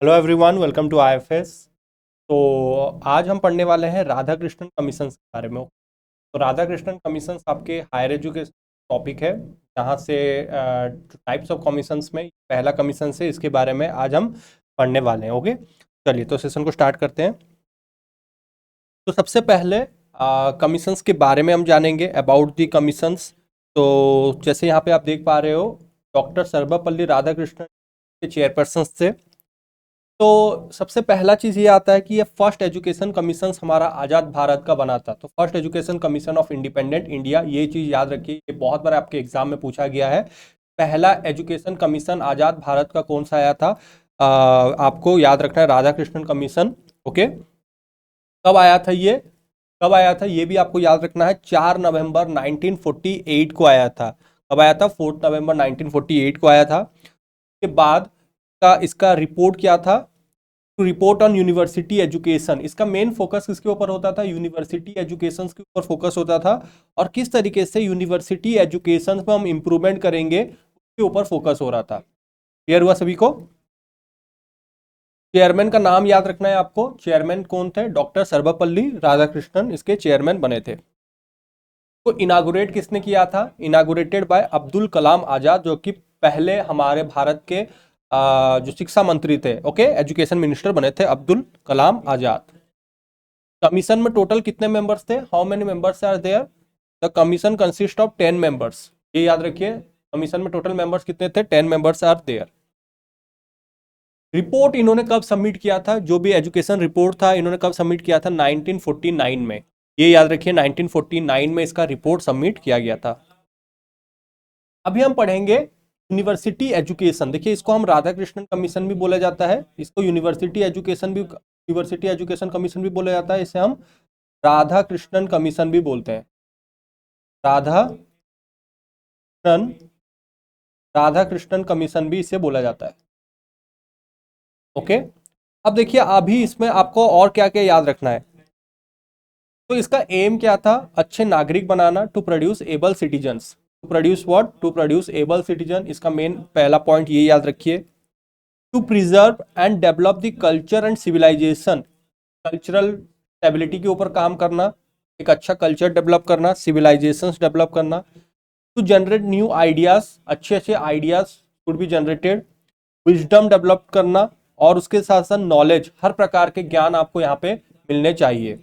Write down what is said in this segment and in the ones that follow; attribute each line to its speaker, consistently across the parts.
Speaker 1: Hello everyone, welcome to IFS. तो आज हम पढ़ने वाले हैं राधा कृष्णन कमीशन के बारे में। तो राधा कृष्णन कमीशन आपके हायर एजुकेशन टॉपिक है, जहाँ से टाइप्स ऑफ कमीशंस में पहला कमीशन से इसके बारे में आज हम पढ़ने वाले हैं। ओके, चलिए तो सेशन को स्टार्ट करते हैं। तो सबसे पहले कमीशंस के बारे में हम जानेंगे, अबाउट दी कमीशंस। तो जैसे यहाँ पे आप देख पा रहे हो, डॉक्टर सर्वपल्ली राधाकृष्णन के चेयरपर्सन थे। तो सबसे पहला चीज़ ये आता है कि ये फर्स्ट एजुकेशन कमीशन हमारा आज़ाद भारत का बना था। तो first education commission of independent India, ये चीज़ याद रखिए, ये बहुत बार आपके एग्जाम में पूछा गया है। पहला एजुकेशन कमीशन आज़ाद भारत का कौन सा आया था? आपको याद रखना है, राधा कृष्णन कमीशन। ओके, कब आया था ये? कब आया था ये भी आपको याद रखना है। 4 नवंबर 1948 को आया था। कब आया था? 4 नवंबर 1948 को आया था। के बाद का इसका रिपोर्ट क्या था? To report on university education. इसका मेन फोकस किसके ऊपर होता था? यूनिवर्सिटी एजुकेशन के ऊपर फोकस होता था, और किस तरीके से यूनिवर्सिटी एजुकेशन में हम इंप्रूवमेंट करेंगे उसके ऊपर फोकस हो रहा था। क्लियर हुआ सभी को? चेयरमैन का नाम याद रखना है आपको। चेयरमैन कौन थे? डॉक्टर सर्वपल्ली राधाकृष्णन इसके चेयरमैन बने थे। तो इनागुरेट किसने किया था? इनागुरेटेड बाय अब्दुल कलाम आजाद, जो कि पहले हमारे भारत के जो शिक्षा मंत्री थे। ओके, एजुकेशन मिनिस्टर बने थे अब्दुल कलाम आजाद। कमीशन में टोटल कितने मेंबर्स थे? How many members are there? The commission consist of 10 members. ये याद रखिए, कमीशन में टोटल मेंबर्स कितने थे? 10 मेंबर्स आर देयर। रिपोर्ट इन्होंने कब सबमिट किया था? जो भी एजुकेशन रिपोर्ट था, इन्होंने कब सबमिट किया था? 1949 में। ये याद रखिए, 1949 में इसका रिपोर्ट सबमिट किया गया था। अभी हम पढ़ेंगे यूनिवर्सिटी एजुकेशन। देखिए, इसको हम राधा कृष्णन कमीशन भी बोला जाता है, इसको यूनिवर्सिटी एजुकेशन कमीशन भी बोला जाता है, इसे हम राधा कृष्णन कमीशन भी बोलते हैं। राधा कृष्णन राधा कृष्णन कमीशन भी इसे बोला जाता है। ओके, अब देखिए, अभी इसमें आपको और क्या क्या याद रखना है। तो इसका एम क्या था? अच्छे नागरिक बनाना, to produce able citizens. To produce what? To produce able citizen. इसका मेन पहला पॉइंट ये याद रखिए। To preserve and develop the culture and civilisation. Cultural stability के ऊपर काम करना, एक अच्छा कल्चर डेवलप करना, सिविलाइजेशन डेवलप करना। टू जनरेट न्यू आइडियाज, अच्छे अच्छे ideas could be generated. Wisdom develop करना, और उसके साथ साथ नॉलेज, हर प्रकार के ज्ञान आपको यहाँ पे मिलने चाहिए।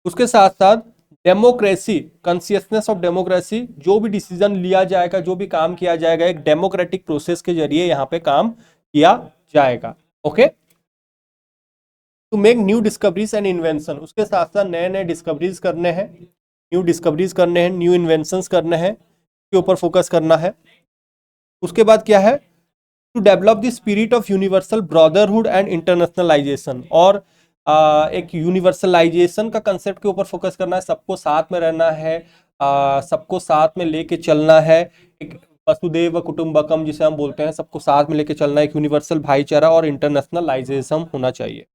Speaker 1: उसके साथ साथ डेमोक्रेसी, कॉन्शियसनेस ऑफ डेमोक्रेसी, जो भी डिसीजन लिया जाएगा, जो भी काम किया जाएगा, एक डेमोक्रेटिक प्रोसेस के जरिए यहाँ पे काम किया जाएगा। Okay, to make new discoveries and invention. उसके साथ साथ नए नए डिस्कवरीज करने हैं, न्यू डिस्कवरीज करने हैं, न्यू इन्वेंशंस करने हैं, के ऊपर फोकस करना है। उसके बाद क्या है? To develop the spirit of universal brotherhood and internationalization. और एक यूनिवर्सलाइजेशन का कंसेप्ट के ऊपर फोकस करना है, सबको साथ में रहना है, सबको साथ में लेके चलना है। एक वसुदेव कुटुंबकम जिसे हम बोलते हैं, सबको साथ में लेके चलना है, एक यूनिवर्सल भाईचारा और इंटरनेशनलाइजेशन होना चाहिए।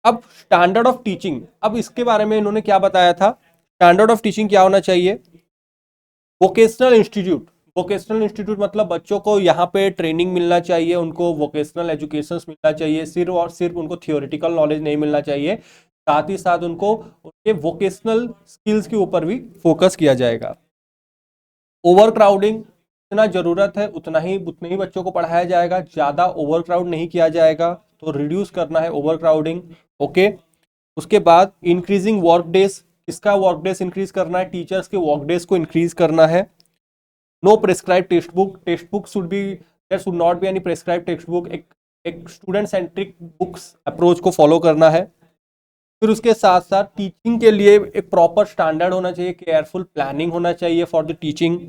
Speaker 1: अब स्टैंडर्ड ऑफ टीचिंग, अब इसके बारे में इन्होंने क्या बताया था? स्टैंडर्ड ऑफ टीचिंग क्या होना चाहिए? Vocational institute. वोकेशनल इंस्टीट्यूट मतलब बच्चों को यहाँ पे ट्रेनिंग मिलना चाहिए, उनको वोकेशनल एजुकेशन मिलना चाहिए, सिर्फ और सिर्फ उनको थियोरिटिकल नॉलेज नहीं मिलना चाहिए, साथ ही साथ उनको उनके वोकेशनल स्किल्स के ऊपर भी फोकस किया जाएगा। ओवर क्राउडिंग, जितना जरूरत है उतने ही बच्चों को पढ़ाया जाएगा, ज़्यादा ओवर क्राउड नहीं किया जाएगा, तो रिड्यूस करना है ओवर क्राउडिंग। ओके, उसके बाद इंक्रीजिंग वर्क डेज। किसका वर्क डेज इंक्रीज करना है? टीचर्स के वर्क डेज को इंक्रीज करना है। No prescribe text book. Text book should be, there should not be any prescribe text book. एक स्टूडेंट सेंट्रिक बुक्स अप्रोच को फॉलो करना है। फिर उसके साथ साथ टीचिंग के लिए एक प्रॉपर स्टैंडर्ड होना चाहिए, केयरफुल प्लानिंग होना चाहिए for the teaching.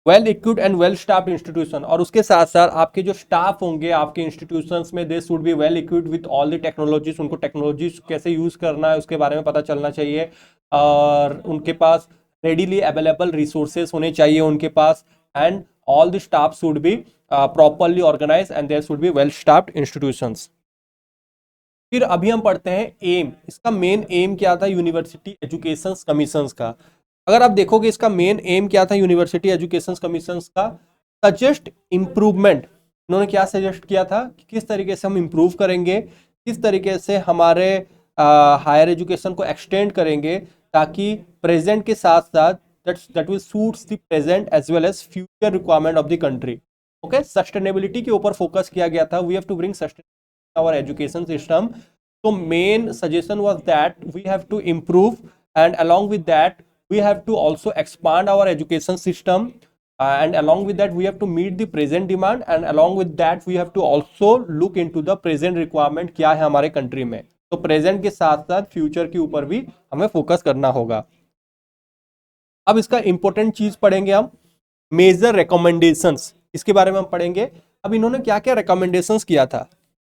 Speaker 1: Well equipped and well staff institution, और उसके साथ साथ आपके जो स्टाफ होंगे आपके इंस्टीट्यूशंस में, दे should be well equipped with all the technologies. उनको टेक्नोलॉजीज कैसे यूज करना है उसके बारे में पता चलना चाहिए, और उनके पास रेडीली अवेलेबल रिसोर्सेज होने चाहिए उनके पास। And all the staff should be properly organise and there should be well staffed institutions. फिर अभी हम पढ़ते हैं एम। इसका मेन एम क्या था यूनिवर्सिटी एजुकेशन कमीशन का? अगर आप देखोगे इसका मेन एम क्या था यूनिवर्सिटी एजुकेशन कमीशन का? सजेस्ट इंप्रूवमेंट, इन्होंने क्या सजेस्ट किया था कि किस तरीके से हम इम्प्रूव करेंगे, किस तरीके से हमारे हायर एजुकेशन को एक्सटेंड करेंगे ताकि प्रेजेंट के साथ साथ that will suits the present as well as future requirement of the country. Okay, sustainability के ऊपर फोकस किया गया था। We have to bring sustainability our education system. तो main suggestion was that we have to improve and along with that we have to also expand our education system, and along with that we have to meet the present demand, and along with that we have to also look into the present requirement क्या है हमारे country में। तो present के साथ साथ future के ऊपर भी हमें फोकस करना होगा। अब इसका इंपॉर्टेंट चीज पढ़ेंगे हम, मेजर रिकमेंडेशंस, इसके बारे में हम पढ़ेंगे। अब इन्होंने क्या क्या रिकमेंडेशंस किया था,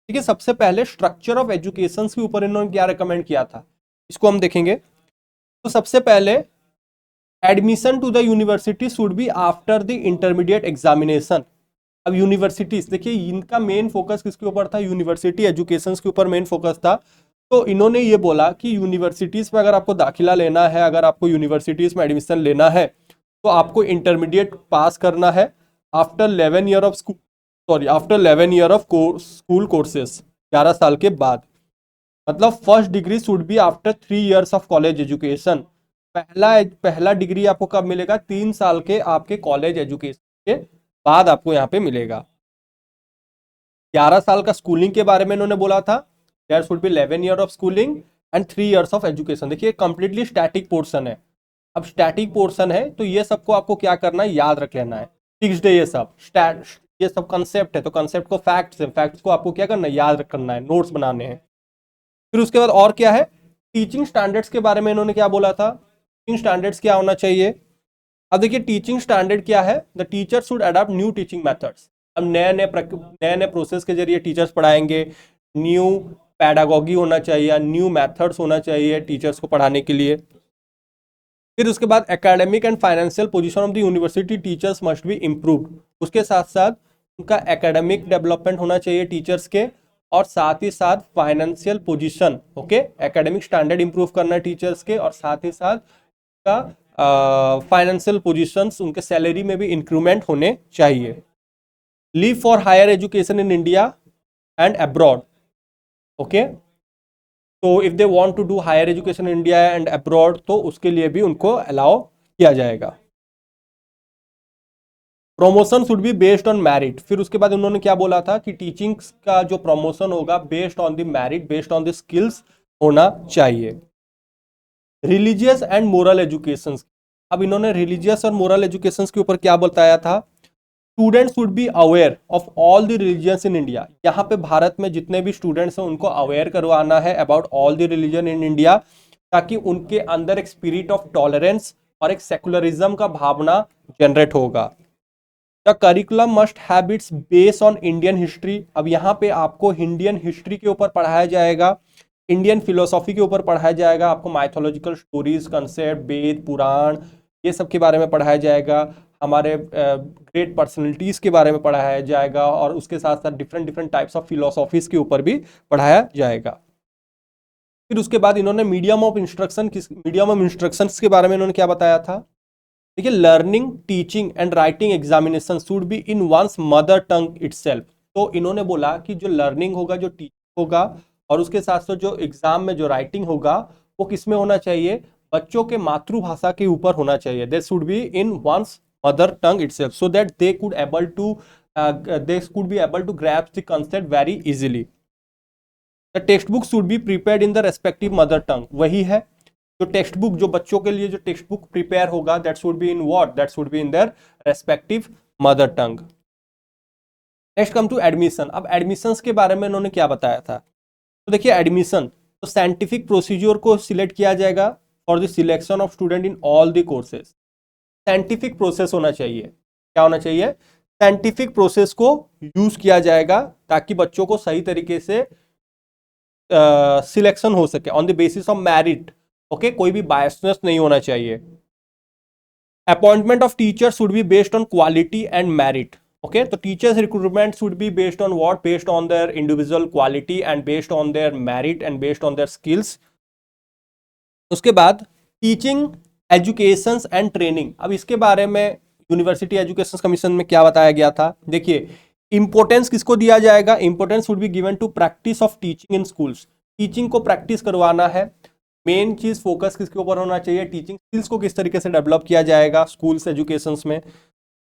Speaker 1: ठीक है। सबसे पहले स्ट्रक्चर ऑफ एजुकेशन के ऊपर इन्होंने क्या रिकमेंड किया था, इसको हम देखेंगे। तो सबसे पहले admission to the university should be after the intermediate examination. अब यूनिवर्सिटीज देखिए, इनका मेन फोकस किसके ऊपर था, यूनिवर्सिटी एजुकेशन के ऊपर मेन फोकस था। तो इन्होंने ये बोला कि यूनिवर्सिटीज में अगर आपको दाखिला लेना है, अगर आपको यूनिवर्सिटीज में एडमिशन लेना है तो आपको इंटरमीडिएट पास करना है after 11 year of after 11 year of school courses, 11 साल के बाद। मतलब first degree should be after 3 years of college education. पहला डिग्री आपको कब मिलेगा, 3 साल के आपके कॉलेज एजुकेशन के बाद आपको यहाँ पे मिलेगा। 11 साल का स्कूलिंग के बारे में इन्होंने बोला था, there should be 11 year of schooling and 3 years of education. देखिए कंप्लीटली स्टैटिक पोर्शन है। अब स्टैटिक पोर्शन है तो ये सबको आपको क्या करना है, याद रख लेना है, फिक्स्ड है ये सब कंसेप्ट है। तो कंसेप्ट को फैक्ट्स है, फैक्ट्स को आपको क्या करना है, याद करना है, नोट्स बनाने हैं। फिर उसके बाद और क्या है, टीचिंग स्टैंडर्ड्स के बारे में इन्होंने क्या बोला था, टीचिंग स्टैंडर्ड्स क्या होना चाहिए। अब देखिए टीचिंग स्टैंडर्ड क्या है, the teacher should adopt new teaching methods. अब नए नए प्रोसेस के जरिए टीचर्स पढ़ाएंगे, न्यू पैडागॉगी होना चाहिए, न्यू मेथड्स होना चाहिए टीचर्स को पढ़ाने के लिए। फिर उसके बाद academic and financial position of the university teachers must be improved. उसके साथ साथ उनका एकेडमिक डेवलपमेंट होना चाहिए टीचर्स के, और साथ ही साथ financial position, okay, academic standard improve करना है टीचर्स के, और साथ ही साथ का फाइनेंशियल पोजीशंस, उनके सैलरी में भी इंक्रीमेंट होने चाहिए। Leave for higher education in India and abroad, okay. तो if they want to do higher education in India and abroad तो उसके लिए भी उनको अलाउ किया जाएगा। Promotion should be based on merit. फिर उसके बाद उन्होंने क्या बोला था कि टीचिंग का जो प्रमोशन होगा based on the merit, based on the skills होना चाहिए। रिलीजियस एंड मोरल एजुकेशन, अब इन्होंने रिलीजियस और मोरल एजुकेशन के ऊपर क्या बताया था, students should be aware of all the religions in India. यहाँ पे भारत में जितने भी स्टूडेंट्स हैं उनको अवेयर करवाना है about all the religion in India, ताकि उनके अंदर एक स्पिरिट ऑफ टॉलरेंस और एक सेकुलरिज्म का भावना जनरेट होगा। The curriculum must have it's base on Indian history. अब यहाँ पे आपको इंडियन हिस्ट्री के ऊपर पढ़ाया जाएगा, इंडियन फिलोसॉफी के ऊपर पढ़ाया जाएगा, आपको माइथोलॉजिकल स्टोरीज, कंसेप्ट, वेद, पुराण, ये सब के बारे में पढ़ाया जाएगा, हमारे ग्रेट पर्सनैलिटीज के बारे में पढ़ाया जाएगा, और उसके साथ साथ different different types of philosophies के ऊपर भी पढ़ाया जाएगा। फिर उसके बाद इन्होंने मीडियम ऑफ इंस्ट्रक्शन के बारे में इन्होंने क्या बताया था, देखिए learning, teaching and writing examination should be in one's mother tongue itself. तो इन्होंने बोला कि जो लर्निंग होगा, जो टीचिंग होगा, और उसके साथ साथ जो एग्जाम में जो राइटिंग होगा वो किस में होना चाहिए, बच्चों के मातृभाषा के ऊपर होना चाहिए। They should be in one's mother tongue itself so that they could be able to grasp the concept very easily. The textbook should be prepared in the respective mother tongue. वही है जो टेक्स्ट बुक, जो बच्चों के लिए जो text book prepare होगा, that should be in what, that should be in their respective mother tongue. Next come to admission. अब एडमिशंस के बारे में इन्होंने क्या बताया था, तो देखिए एडमिशन, तो साइंटिफिक प्रोसीजर को सिलेक्ट किया जाएगा for the selection of student in all the courses. Scientific process होना चाहिए, क्या होना चाहिए, साइंटिफिक प्रोसेस को यूज किया जाएगा ताकि बच्चों को सही तरीके से सिलेक्शन हो सके on the basis of merit, okay, कोई भी बायसनेस नहीं होना चाहिए। Appointment of teacher should be based on quality and merit, okay. तो teachers recruitment should be based on what, based on their individual quality and based on their merit and based on their skills. उसके बाद teaching, education and training. अब इसके बारे में university education commission में क्या बताया गया था, देखिए इंपॉर्टेंस किसको दिया जाएगा? Importance would be given to practice of teaching in schools. Teaching को प्रैक्टिस करवाना है। मेन चीज फोकस किसके ऊपर होना चाहिए? टीचिंग स्किल्स को किस तरीके से डेवलप किया जाएगा स्कूल्स एजुकेशन में।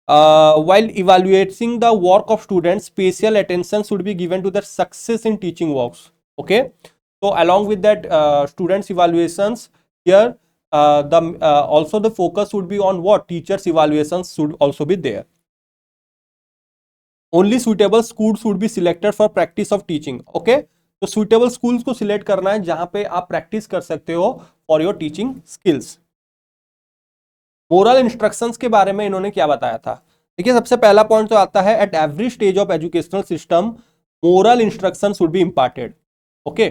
Speaker 1: while evaluating the work of students, special attention should be given to their success in teaching works. Okay, so along with that students evaluations here, also the focus would be on what? Teachers evaluations should also be there. Only suitable schools should be selected for practice of teaching. Okay, तो suitable schools को select करना है जहां पे आप practice कर सकते हो for your teaching skills. Moral instructions के बारे में इन्होंने क्या बताया था? देखिए, सबसे पहला पॉइंट तो आता है at every stage of educational system moral instruction should be imparted. Okay,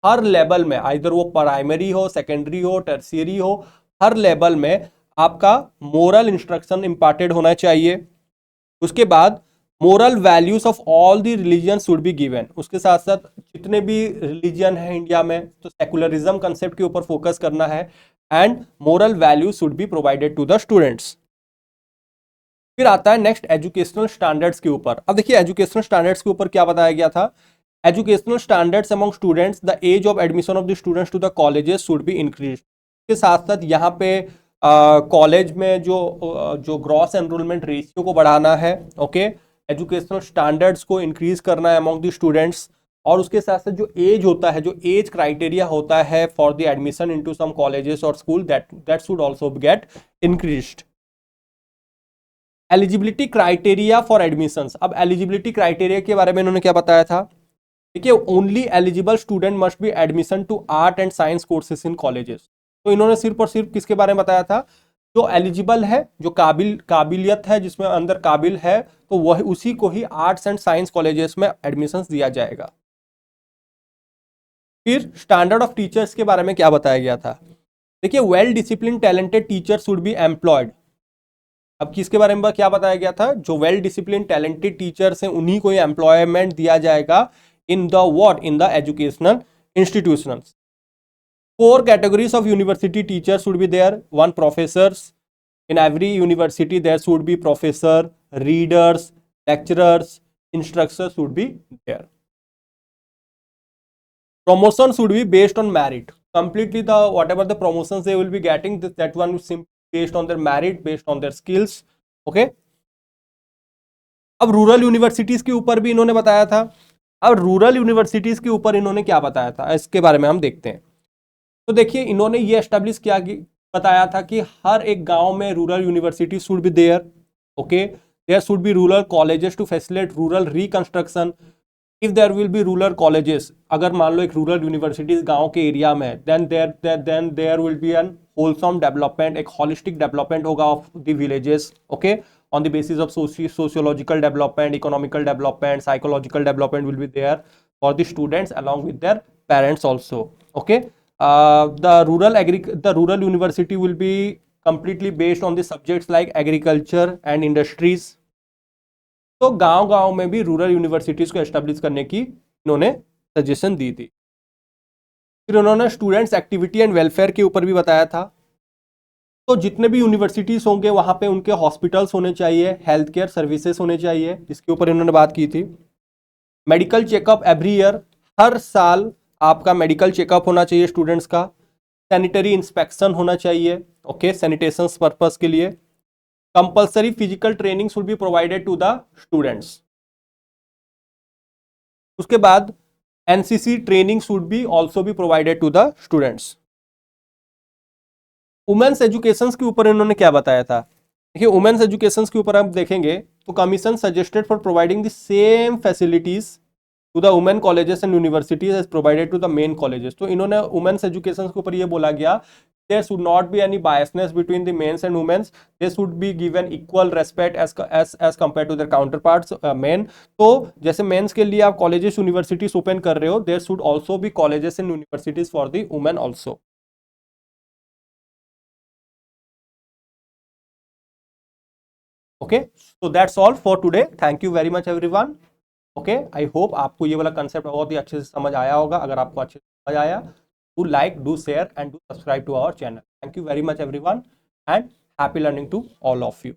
Speaker 1: her level में, आइदर वो प्राइमरी हो, सेकेंडरी हो, टर्शियरी हो, हर लेवल में आपका मोरल इंस्ट्रक्शन इम्पार्टेड होना चाहिए। उसके बाद moral values of all the religion should be given. उसके साथ साथ जितने भी रिलीजन है इंडिया में, तो सेकुलरिज्म कंसेप्ट के ऊपर फोकस करना है and moral value should be provided to the students. फिर आता है नेक्स्ट एजुकेशनल स्टैंडर्ड्स के ऊपर। अब देखिए, एजुकेशनल स्टैंडर्ड्स के ऊपर क्या बताया गया था? Educational standards among students, the age of admission of the students to the colleges should be increase. के साथ साथ यहाँ पे कॉलेज में जो ग्रॉस एनरोलमेंट रेशियो को बढ़ाना है। ओके, एजुकेशनल स्टैंडर्ड्स को इंक्रीज करना है अमंग द स्टूडेंट्स। और उसके साथ साथ जो एज होता है, जो एज क्राइटेरिया होता है for the admission into some colleges और school, that should also get increased. Eligibility criteria for admissions. अब एलिजिबिलिटी क्राइटेरिया के बारे में इन्होंने क्या बताया था? देखिए, only eligible student must be admission to art and science courses in colleges. तो इन्होंने सिर्फ और सिर्फ किसके बारे में बताया था? जो एलिजिबल है, जो काबिलियत है, जिसमें अंदर काबिल है, तो वह उसी को ही आर्ट्स एंड साइंस कॉलेजेस में एडमिशन दिया जाएगा। फिर स्टैंडर्ड ऑफ टीचर्स के बारे में क्या बताया गया था? देखिए, well discipline talented teacher should be employed. अब किसके बारे में क्या बताया गया था? जो वेल डिसिप्लिन टैलेंटेड टीचर्स हैं उन्हीं को एम्प्लॉयमेंट दिया जाएगा in the what? In the educational institutions. 4 categories of university teachers should be there. 1 professors in every university. There should be professor, readers, lecturers, instructors should be there. Promotion should be based on merit. Completely the whatever the promotions they will be getting, that one is simply based on their merit, based on their skills. Okay. अब rural universities के ऊपर भी इन्होंने बताया था। अब rural universities के ऊपर इन्होंने क्या बताया था, इसके बारे में हम देखते हैं। तो देखिए, इन्होंने ये एस्टेब्लिश किया कि बताया था कि हर एक गांव में rural university should be there. Okay, there should be rural colleges to facilitate rural reconstruction. If there will be rural colleges, अगर मान लो एक रूरल यूनिवर्सिटीज गांव के एरिया में, then there will be an wholesome development, एक holistic development होगा of the villages. Okay, on the basis of sociological development, economical development, psychological development will be there for the students along with their parents also. Okay, the rural university will be completely based on the subjects like agriculture and industries. तो गांव में भी rural universities को establish करने की इन्होंने suggestion दी थी। फिर उन्होंने स्टूडेंट्स एक्टिविटी एंड वेलफेयर के ऊपर भी बताया था। तो जितने भी यूनिवर्सिटीज होंगे वहां पे उनके हॉस्पिटल्स होने चाहिए, हेल्थ केयर सर्विसेज होने चाहिए, इसके ऊपर इन्होंने बात की थी। मेडिकल चेकअप एवरी ईयर, हर साल आपका मेडिकल चेकअप होना चाहिए स्टूडेंट्स का। सैनिटरी इंस्पेक्शन होना चाहिए, ओके, सैनिटेशन पर्पस के लिए। Compulsory physical training should be provided to the students. उसके बाद NCC training should be also be provided to the students. Women's education के ऊपर इन्होंने क्या बताया था? देखिए, वुमेन्स एजुकेशन के ऊपर आप देखेंगे तो commission suggested for providing the same facilities to the women colleges and universities as provided to the men colleges. तो इन्होंने वुमेन्स एजुकेशन के ऊपर ये बोला गया, there should not be any biasness between the men's and women's, they should be given equal respect as compare to their counterparts men. तो जैसे mains के लिए आप कॉलेजेस यूनिवर्सिटीज ओपन कर रहे हो, there should also be colleges and universities for the women also. Okay, so that's all for today. Thank you very much everyone. Okay, I hope आपको ये वाला कंसेप्ट बहुत ही अच्छे से समझ आया होगा। अगर आपको अच्छे से समझ आया, do like, do share and do subscribe to our channel. Thank you very much everyone and happy learning to all of you.